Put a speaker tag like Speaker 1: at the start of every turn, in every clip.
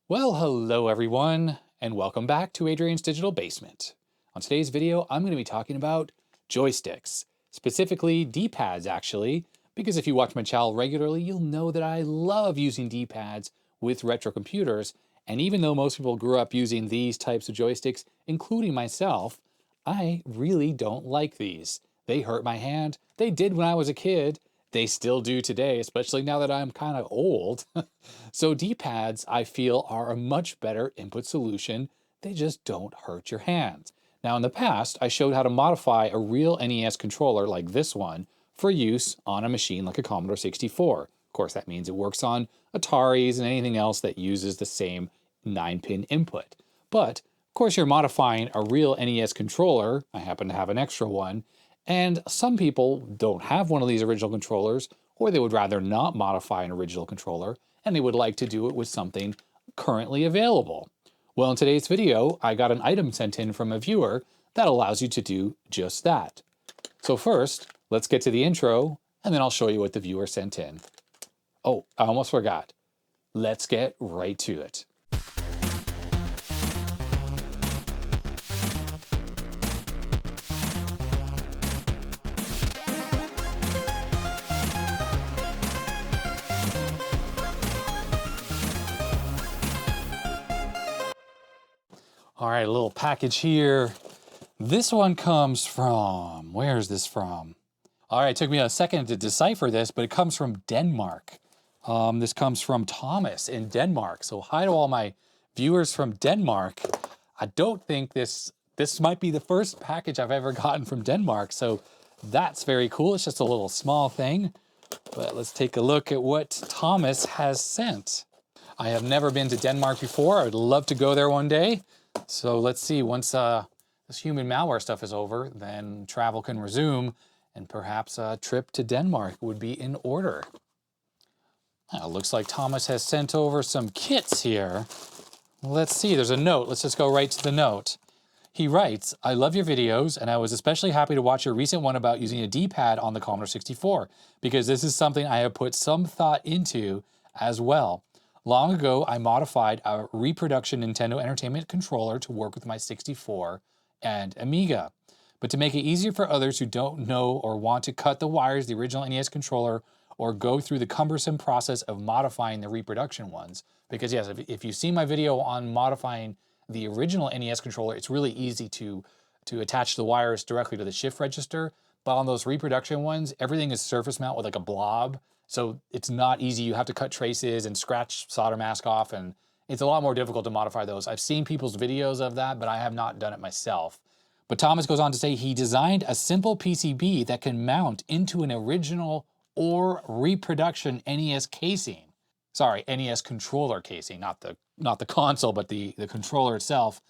Speaker 1: Well, hello everyone, and welcome back to Adrian's Digital Basement. On today's video, I'm going to be talking about joysticks, specifically D-pads actually, because if you watch my channel regularly, you'll know that I love using D-pads with retro computers, and even though most people grew up using these types of joysticks, including myself, I really don't like these. They hurt my hand, they did when I was a kid, they still do today, especially now that I'm kind of old. So D-pads, I feel, are a much better input solution. They just don't hurt your hands. Now in the past, I showed how to modify a real NES controller like this one for use on a machine like a Commodore 64. Of course, that means it works on Ataris and anything else that uses the same 9-pin input. But, of course, you're modifying a real NES controller. I happen to have an extra one. And some people don't have one of these original controllers, or they would rather not modify an original controller, and they would like to do it with something currently available. Well, in today's video, I got an item sent in from a viewer that allows you to do just that. So first, let's get to the intro, and then I'll show you what the viewer sent in. Oh, I almost forgot. Let's get right to it. All right, a little package here. This one comes from, where is this from? All right, it took me a second to decipher this, but it comes from Denmark. This comes from Thomas in Denmark. So hi to all my viewers from Denmark. I don't think this might be the first package I've ever gotten from Denmark. So that's very cool. It's just a little small thing, but let's take a look at what Thomas has sent. I have never been to Denmark before. I would love to go there one day. So let's see, once this human malware stuff is over, then travel can resume, and perhaps a trip to Denmark would be in order. Now, it looks like Thomas has sent over some kits here. Let's see, there's a note. Let's just go right to the note. He writes, "I love your videos, and I was especially happy to watch your recent one about using a D-pad on the Commodore 64, because this is something I have put some thought into as well. Long ago, I modified a reproduction Nintendo Entertainment controller to work with my 64 and Amiga. But to make it easier for others who don't know or want to cut the wires of the original NES controller or go through the cumbersome process of modifying the reproduction ones, because yes, if you've seen my video on modifying the original NES controller, it's really easy to attach the wires directly to the shift register. But on those reproduction ones, everything is surface mount with like a blob. So it's not easy. You have to cut traces and scratch solder mask off, and it's a lot more difficult to modify those. I've seen people's videos of that, but I have not done it myself. But Thomas goes on to say he designed a simple PCB that can mount into an original or reproduction NES casing. Sorry, NES controller casing, not the console, but the controller itself.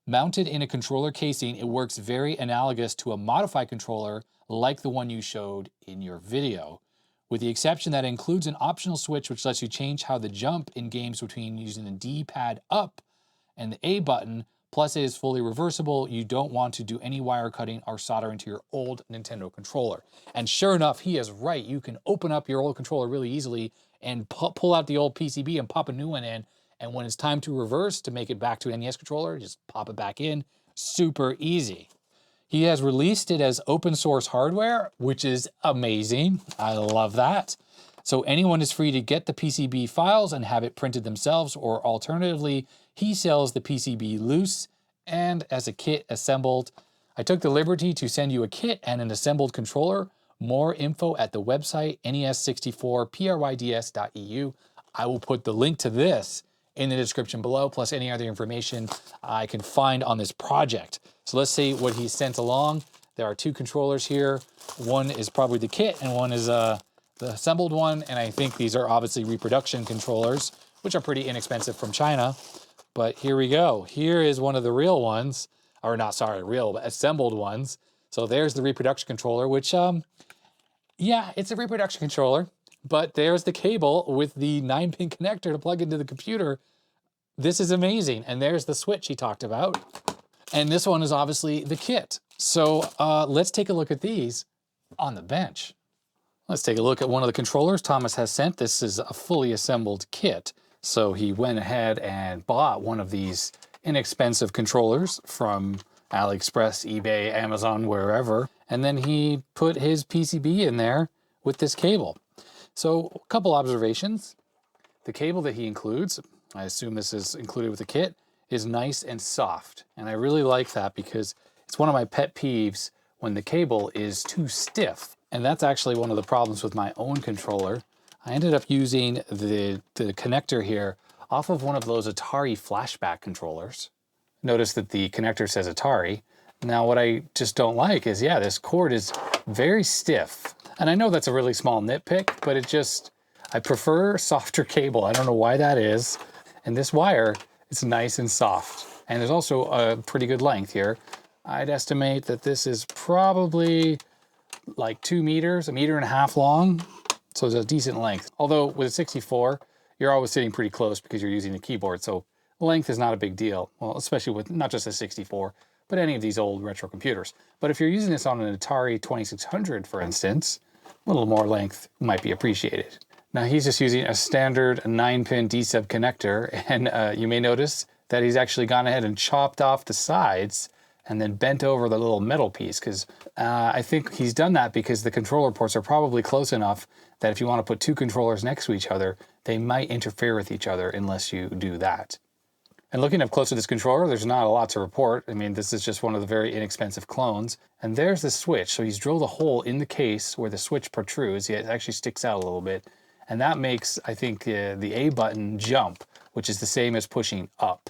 Speaker 1: Mounted in a controller casing, it works very analogous to a modified controller like the one you showed in your video, with the exception that it includes an optional switch which lets you change how the jump in games between using the D-pad up and the A button, plus it is fully reversible. You don't want to do any wire cutting or soldering to your old Nintendo controller." And sure enough, he is right. You can open up your old controller really easily and pull out the old PCB and pop a new one in, and when it's time to reverse to make it back to an NES controller, just pop it back in. Super easy. He has released it as open source hardware, which is amazing. I love that. So anyone is free to get the PCB files and have it printed themselves, or alternatively, he sells the PCB loose and as a kit assembled. I took the liberty to send you a kit and an assembled controller. More info at the website NES64pryds.eu. I will put the link to this in the description below, plus any other information I can find on this project. So let's see what he sent along. There are two controllers here. One is probably the kit and one is the assembled one. And I think these are obviously reproduction controllers, which are pretty inexpensive from China. But here we go. Here is one of the real ones, or not, sorry, real, but assembled ones. So there's the reproduction controller, which, yeah, it's a reproduction controller. But there's the cable with the 9-pin connector to plug into the computer. This is amazing. And there's the switch he talked about. And this one is obviously the kit. So let's take a look at these on the bench. Let's take a look at one of the controllers Thomas has sent. This is a fully assembled kit. So he went ahead and bought one of these inexpensive controllers from AliExpress, eBay, Amazon, wherever. And then he put his PCB in there with this cable. So a couple observations. The cable that he includes, I assume this is included with the kit, is nice and soft. And I really like that because it's one of my pet peeves when the cable is too stiff. And that's actually one of the problems with my own controller. I ended up using the connector here off of one of those Atari flashback controllers. Notice that the connector says Atari. Now what I just don't like is, yeah, this cord is very stiff. And I know that's a really small nitpick, but I prefer softer cable. I don't know why that is. And this wire is nice and soft. And there's also a pretty good length here. I'd estimate that this is probably like 2 meters, 1.5 meters long. So it's a decent length. Although with a 64, you're always sitting pretty close because you're using a keyboard. So length is not a big deal. Well, especially with not just a 64, but any of these old retro computers. But if you're using this on an Atari 2600, for instance, a little more length might be appreciated. Now he's just using a standard 9-pin D-sub connector, and you may notice that he's actually gone ahead and chopped off the sides and then bent over the little metal piece, because I think he's done that because the controller ports are probably close enough that if you want to put two controllers next to each other, they might interfere with each other unless you do that. And looking up close to this controller, there's not a lot to report. I mean, this is just one of the very inexpensive clones. And there's the switch. So he's drilled a hole in the case where the switch protrudes. It actually sticks out a little bit. And that makes, I think, the A button jump, which is the same as pushing up.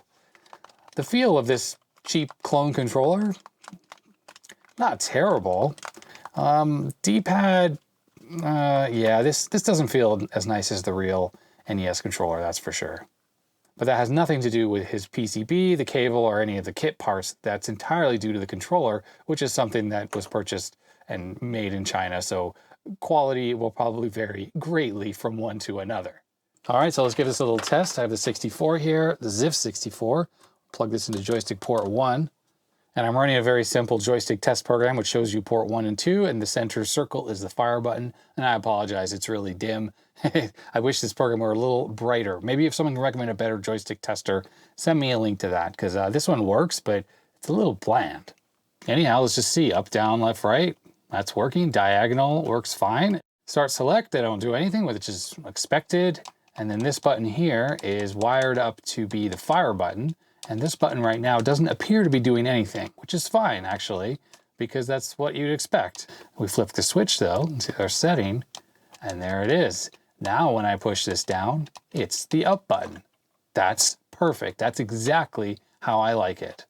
Speaker 1: The feel of this cheap clone controller, not terrible. D-pad, yeah, this doesn't feel as nice as the real NES controller, that's for sure. But that has nothing to do with his PCB, the cable, or any of the kit parts. That's entirely due to the controller, which is something that was purchased and made in China. So quality will probably vary greatly from one to another. All right, so let's give this a little test. I have the 64 here, the ZIF 64. Plug this into joystick port 1. And I'm running a very simple joystick test program, which shows you port 1 and 2, and the center circle is the fire button. And I apologize, it's really dim. I wish this program were a little brighter. Maybe if someone can recommend a better joystick tester, send me a link to that, because this one works, but it's a little bland. Anyhow, let's just see. Up, down, left, right. That's working. Diagonal works fine. Start select, they don't do anything, which is expected. And then this button here is wired up to be the fire button. And this button right now doesn't appear to be doing anything, which is fine, actually, because that's what you'd expect. We flip the switch, though, into our setting, and there it is. Now, when I push this down, it's the up button. That's perfect. That's exactly how I like it.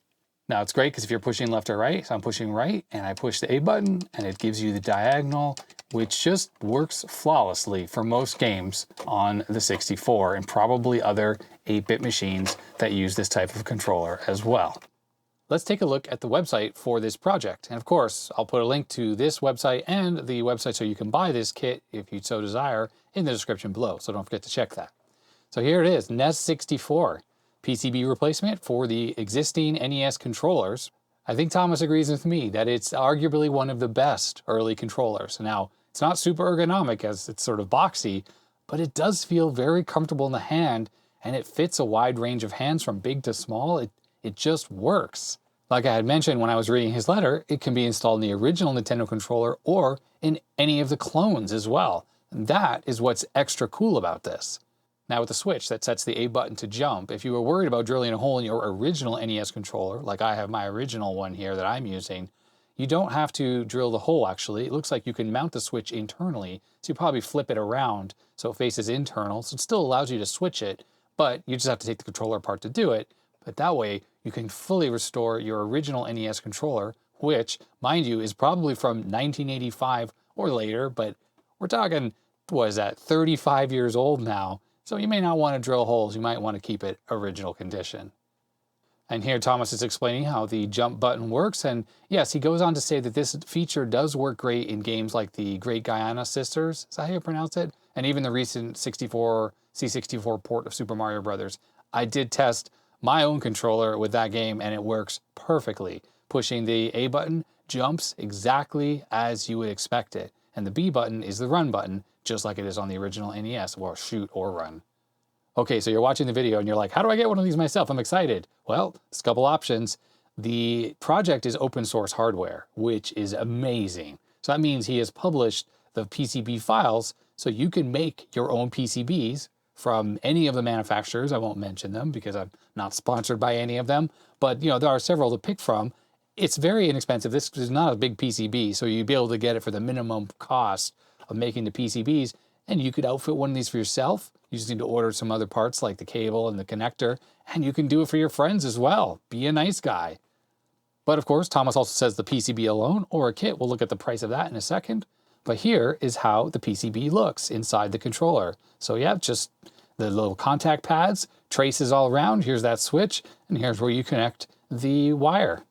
Speaker 1: Now, it's great because if you're pushing left or right, so I'm pushing right, and I push the A button, and it gives you the diagonal, which just works flawlessly for most games on the 64 and probably other 8-bit machines that use this type of controller as well. Let's take a look at the website for this project. And of course, I'll put a link to this website and the website so you can buy this kit if you so desire in the description below. So don't forget to check that. So here it is, NES64, PCB replacement for the existing NES controllers. I think Thomas agrees with me that it's arguably one of the best early controllers. Now, it's not super ergonomic as it's sort of boxy, but it does feel very comfortable in the hand, and it fits a wide range of hands from big to small. It just works. Like I had mentioned when I was reading his letter, it can be installed in the original Nintendo controller or in any of the clones as well. And that is what's extra cool about this. Now with the switch that sets the A button to jump, if you were worried about drilling a hole in your original NES controller, like I have my original one here that I'm using, you don't have to drill the hole actually. It looks like you can mount the switch internally, so you probably flip it around so it faces internal, so it still allows you to switch it, but you just have to take the controller apart to do it. But that way, you can fully restore your original NES controller, which, mind you, is probably from 1985 or later, but we're talking, what is that, 35 years old now. So you may not want to drill holes, you might want to keep it original condition. And here Thomas is explaining how the jump button works, and yes, he goes on to say that this feature does work great in games like the Great Guyana Sisters, is that how you pronounce it? And even the recent C64 port of Super Mario Brothers. I did test my own controller with that game, and it works perfectly. Pushing the A button jumps exactly as you would expect it, and the B button is the run button, just like it is on the original NES, or shoot or run. Okay, so you're watching the video and you're like, how do I get one of these myself? I'm excited. Well, there's a couple options. The project is open source hardware, which is amazing. So that means he has published the PCB files, so you can make your own PCBs from any of the manufacturers. I won't mention them because I'm not sponsored by any of them, but you know, there are several to pick from. It's very inexpensive. This is not a big PCB, so you'd be able to get it for the minimum cost of making the PCBs, and you could outfit one of these for yourself. You just need to order some other parts like the cable and the connector, and you can do it for your friends as well. Be a nice guy. But of course, Thomas also says the PCB alone or a kit. We'll look at the price of that in a second. But here is how the PCB looks inside the controller. So yeah, just the little contact pads, traces all around. Here's that switch, and here's where you connect the wire.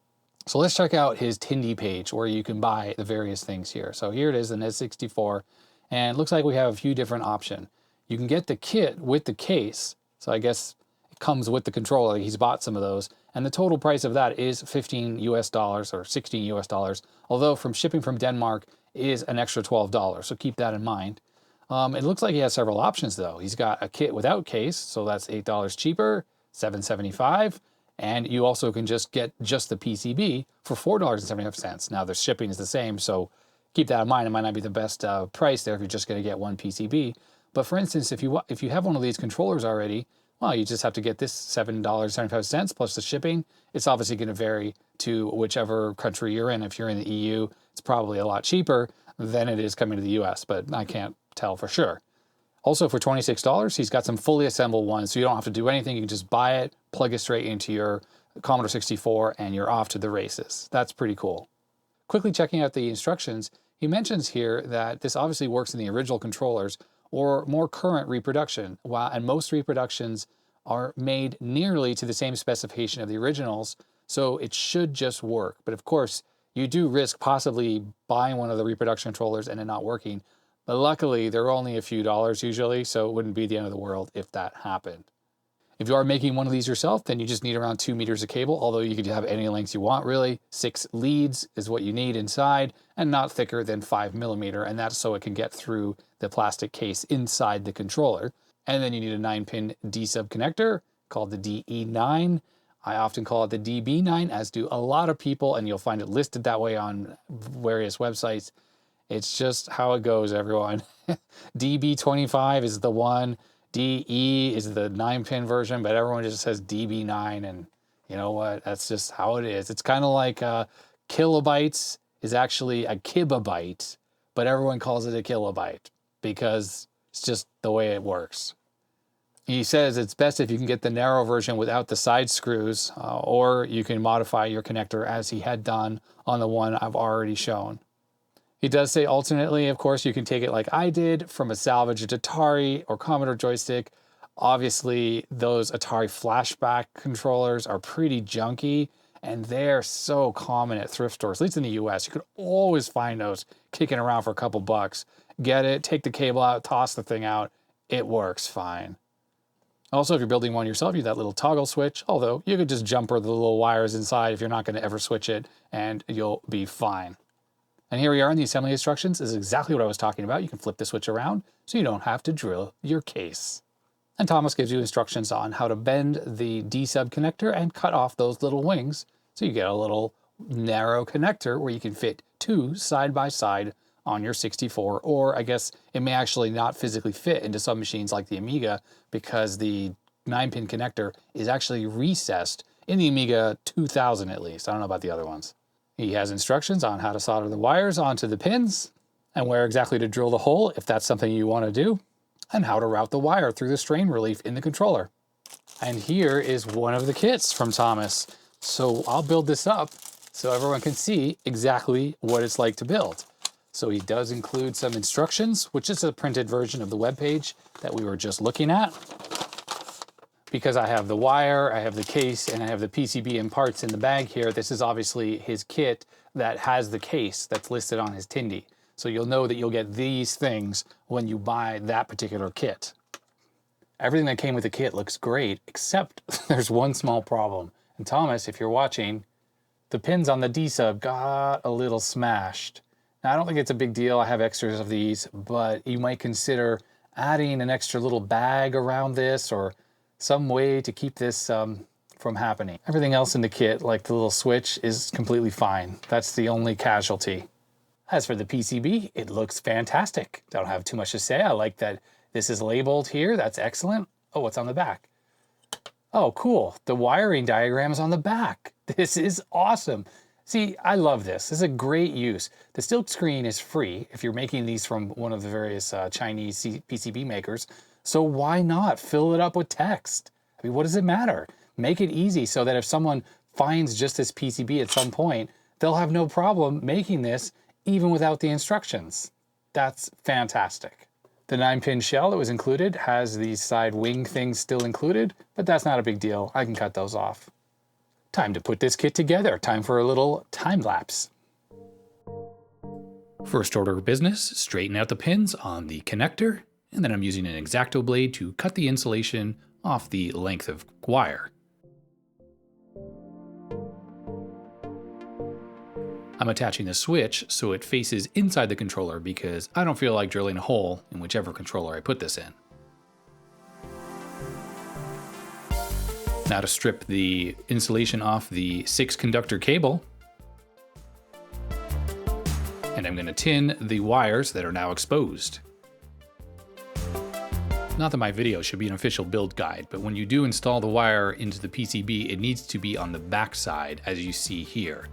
Speaker 1: So let's check out his Tindy page where you can buy the various things here. So here it is, the NES64, and it looks like we have a few different options. You can get the kit with the case. So I guess it comes with the controller. He's bought some of those. And the total price of that is $15 US or $16 US, although from shipping from Denmark is an extra $12. So keep that in mind. It looks like he has several options though. He's got a kit without case, so that's $8 cheaper, $7.75. And you also can just get just the PCB for $4.75. Now the shipping is the same, so keep that in mind. It might not be the best price there if you're just going to get one PCB. But for instance, if you have one of these controllers already, well, you just have to get this $7.75 plus the shipping. It's obviously going to vary to whichever country you're in. If you're in the EU, it's probably a lot cheaper than it is coming to the US, but I can't tell for sure. Also for $26, he's got some fully assembled ones, so you don't have to do anything. You can just buy it, plug it straight into your Commodore 64, and you're off to the races. That's pretty cool. Quickly checking out the instructions, he mentions here that this obviously works in the original controllers or more current reproduction, and most reproductions are made nearly to the same specification of the originals, so it should just work. But of course, you do risk possibly buying one of the reproduction controllers and it not working. But luckily, they're only a few dollars usually, so it wouldn't be the end of the world if that happened. If you are making one of these yourself, then you just need around 2 meters of cable, although you could have any lengths you want really. 6 leads is what you need inside, and not thicker than 5mm, and that's so it can get through the plastic case inside the controller. And then you need a 9-pin D-sub connector called the DE9. I often call it the DB9, as do a lot of people, and you'll find it listed that way on various websites. It's just how it goes, everyone. DB25 is the one. DE is the 9-pin version, but everyone just says DB9, and you know what? That's just how it is. It's kind of like kilobytes is actually a kilobyte, but everyone calls it a kilobyte because it's just the way it works. He says it's best if you can get the narrow version without the side screws, or you can modify your connector as he had done on the one I've already shown. He does say alternately, of course, you can take it like I did from a salvaged Atari or Commodore joystick. Obviously, those Atari flashback controllers are pretty junky, and they're so common at thrift stores, at least in the US. You could always find those kicking around for a couple bucks. Get it, take the cable out, toss the thing out. It works fine. Also, if you're building one yourself, you have that little toggle switch, although you could just jumper the little wires inside if you're not going to ever switch it, and you'll be fine. And here we are in the assembly instructions. This is exactly what I was talking about. You can flip the switch around so you don't have to drill your case. And Thomas gives you instructions on how to bend the D-sub connector and cut off those little wings so you get a little narrow connector where you can fit 2 side by side on your 64, or I guess it may actually not physically fit into some machines like the Amiga because the 9-pin connector is actually recessed in the Amiga 2000 at least. I don't know about the other ones. He has instructions on how to solder the wires onto the pins and where exactly to drill the hole if that's something you want to do, and how to route the wire through the strain relief in the controller. And here is one of the kits from Thomas. So I'll build this up so everyone can see exactly what it's like to build. So he does include some instructions, which is a printed version of the web page that we were just looking at. Because I have the wire, I have the case, and I have the PCB and parts in the bag here, this is obviously his kit that has the case that's listed on his Tindy. So you'll know that you'll get these things when you buy that particular kit. Everything that came with the kit looks great, except there's one small problem. And Thomas, if you're watching, the pins on the D-sub got a little smashed. Now, I don't think it's a big deal. I have extras of these, but you might consider adding an extra little bag around this or some way to keep this from happening. Everything else in the kit, like the little switch, is completely fine. That's the only casualty. As for the PCB, it looks fantastic. Don't have too much to say. I like that this is labeled here. That's excellent. Oh, what's on the back? Oh, cool. The wiring diagram is on the back. This is awesome. See, I love this. This is a great use. The silk screen is free if you're making these from one of the various Chinese PCB makers. So why not fill it up with text? I mean, what does it matter? Make it easy so that if someone finds just this PCB at some point, they'll have no problem making this even without the instructions. That's fantastic. The 9-pin shell that was included has these side wing things still included, but that's not a big deal. I can cut those off. Time to put this kit together. Time for a little time lapse. First order of business, straighten out the pins on the connector, and then I'm using an X-Acto blade to cut the insulation off the length of wire. I'm attaching the switch so it faces inside the controller because I don't feel like drilling a hole in whichever controller I put this in. Now to strip the insulation off the 6-conductor cable. And I'm going to tin the wires that are now exposed. Not that my video should be an official build guide, but when you do install the wire into the PCB, it needs to be on the back side, as you see here.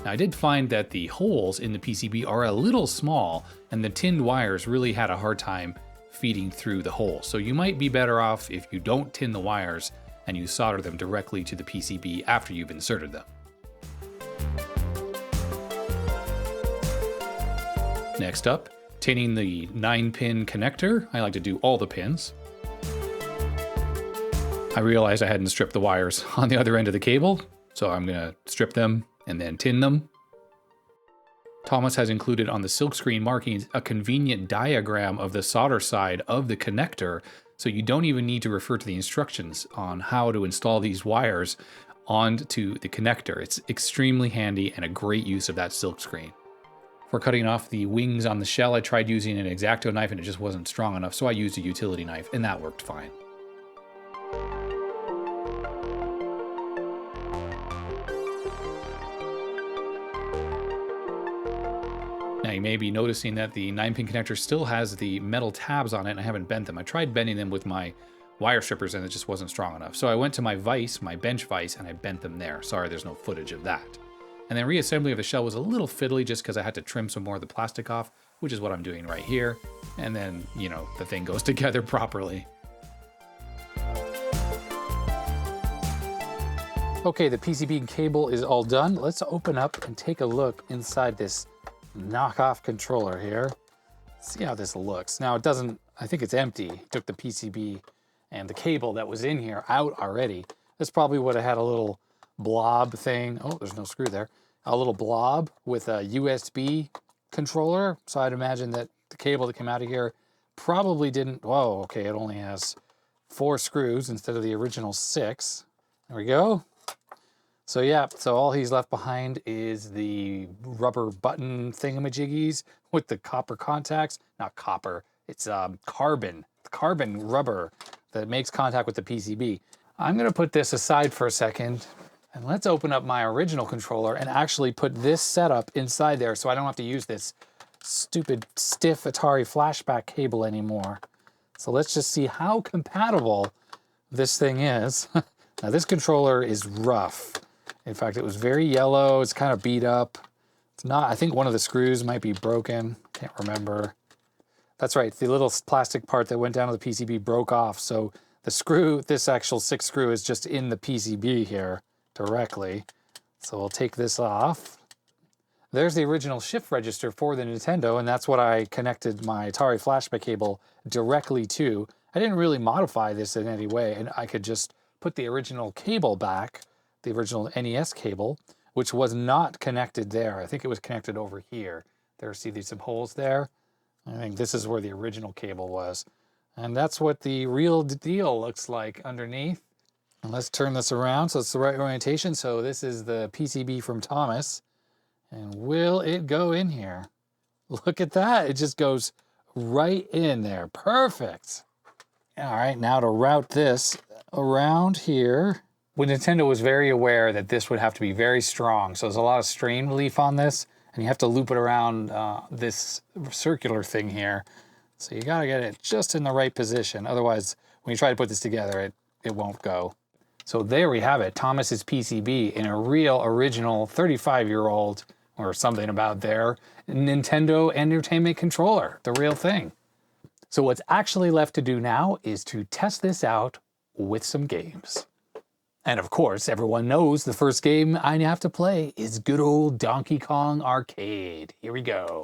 Speaker 1: Now, I did find that the holes in the PCB are a little small, and the tinned wires really had a hard time feeding through the hole. So you might be better off if you don't tin the wires and you solder them directly to the PCB after you've inserted them. Next up, tinning the 9-pin connector. I like to do all the pins. I realized I hadn't stripped the wires on the other end of the cable, so I'm gonna strip them and then tin them. Thomas has included on the silkscreen markings a convenient diagram of the solder side of the connector, so you don't even need to refer to the instructions on how to install these wires onto the connector. It's extremely handy and a great use of that silkscreen. For cutting off the wings on the shell, I tried using an X-Acto knife and it just wasn't strong enough, so I used a utility knife and that worked fine. Now you may be noticing that the 9-pin connector still has the metal tabs on it and I haven't bent them. I tried bending them with my wire strippers and it just wasn't strong enough. So I went to my vise, my bench vise, and I bent them there. Sorry, there's no footage of that. And then reassembly of the shell was a little fiddly just because I had to trim some more of the plastic off, which is what I'm doing right here. And then, you know, the thing goes together properly. Okay, the PCB cable is all done. Let's open up and take a look inside this knockoff controller here. See how this looks. Now it doesn't, I think it's empty. Took the PCB and the cable that was in here out already. This probably would have had a little blob thing. Oh, there's no screw there. A little blob with a USB controller. So I'd imagine that the cable that came out of here probably didn't, whoa, okay, it only has 4 screws instead of the original 6. There we go. So yeah, so all he's left behind is the rubber button thingamajiggies with the copper contacts. Not copper, it's carbon rubber that makes contact with the PCB. I'm gonna put this aside for a second and let's open up my original controller and actually put this setup inside there so I don't have to use this stupid stiff Atari flashback cable anymore. So let's just see how compatible this thing is. Now this controller is rough. In fact, it was very yellow. It's kind of beat up. It's not, I think one of the screws might be broken. Can't remember. That's right, the little plastic part that went down to the PCB broke off. So the screw, this actual 6 screw is just in the PCB here directly. So we'll take this off. There's the original shift register for the Nintendo, and that's what I connected my Atari flashback cable directly to. I didn't really modify this in any way, and I could just put the original cable back, the original NES cable, which was not connected there. I think it was connected over here. There, see these some holes there? I think this is where the original cable was. And that's what the real deal looks like underneath. And let's turn this around so it's the right orientation. So this is the PCB from Thomas. And will it go in here? Look at that. It just goes right in there. Perfect. All right, now to route this around here. When Nintendo was very aware that this would have to be very strong, so there's a lot of strain relief on this, and you have to loop it around this circular thing here. So you gotta get it just in the right position. Otherwise, when you try to put this together, it won't go. So there we have it, Thomas's PCB in a real original 35-year-old, or something about there, Nintendo Entertainment Controller, the real thing. So what's actually left to do now is to test this out with some games. And of course, everyone knows the first game I have to play is good old Donkey Kong Arcade. Here we go.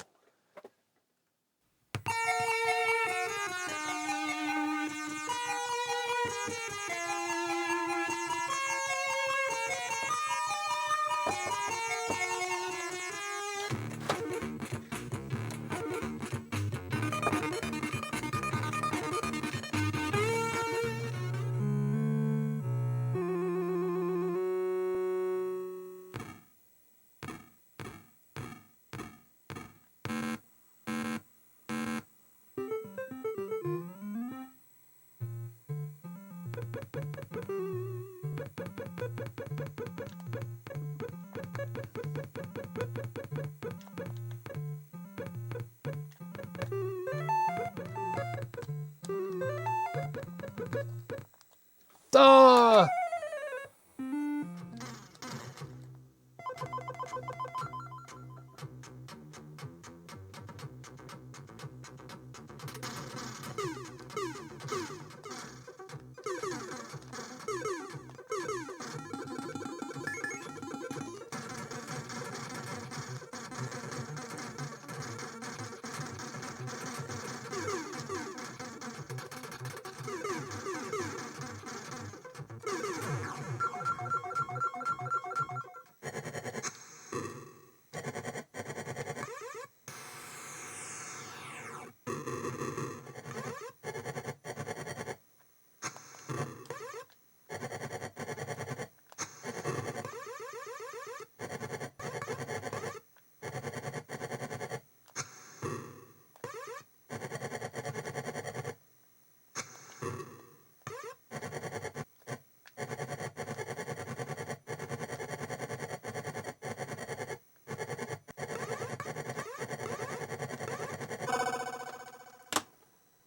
Speaker 1: Ah!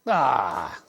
Speaker 1: Ah!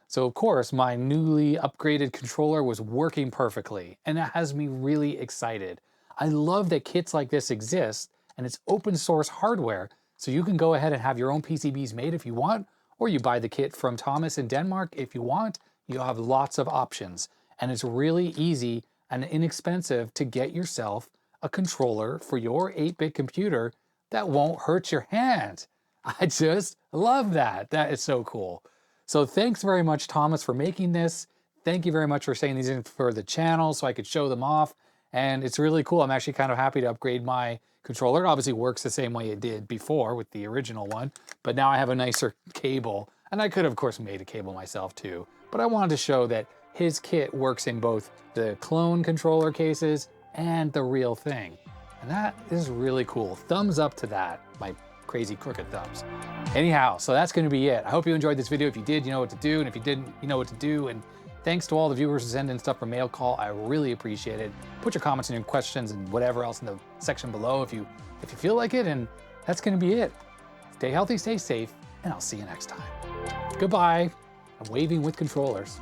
Speaker 1: So of course, my newly upgraded controller was working perfectly, and that has me really excited. I love that kits like this exist, and it's open source hardware, so you can go ahead and have your own PCBs made if you want, or you buy the kit from Thomas in Denmark if you want. You'll have lots of options, and it's really easy and inexpensive to get yourself a controller for your 8-bit computer that won't hurt your hand. I just love that. That is so cool. So thanks very much, Thomas, for making this. Thank you very much for saying these in for the channel so I could show them off. And it's really cool. I'm actually kind of happy to upgrade my controller. It obviously works the same way it did before with the original one, but now I have a nicer cable. And I could, of course, made a cable myself too. But I wanted to show that his kit works in both the clone controller cases and the real thing. And that is really cool. Thumbs up to that, my crazy crooked thumbs. Anyhow, so that's going to be it. I hope you enjoyed this video. If you did, you know what to do. And if you didn't, you know what to do. And thanks to all the viewers who send in stuff for mail call. I really appreciate it. Put your comments and your questions and whatever else in the section below if you feel like it. And that's going to be it. Stay healthy, stay safe, and I'll see you next time. Goodbye. I'm waving with controllers.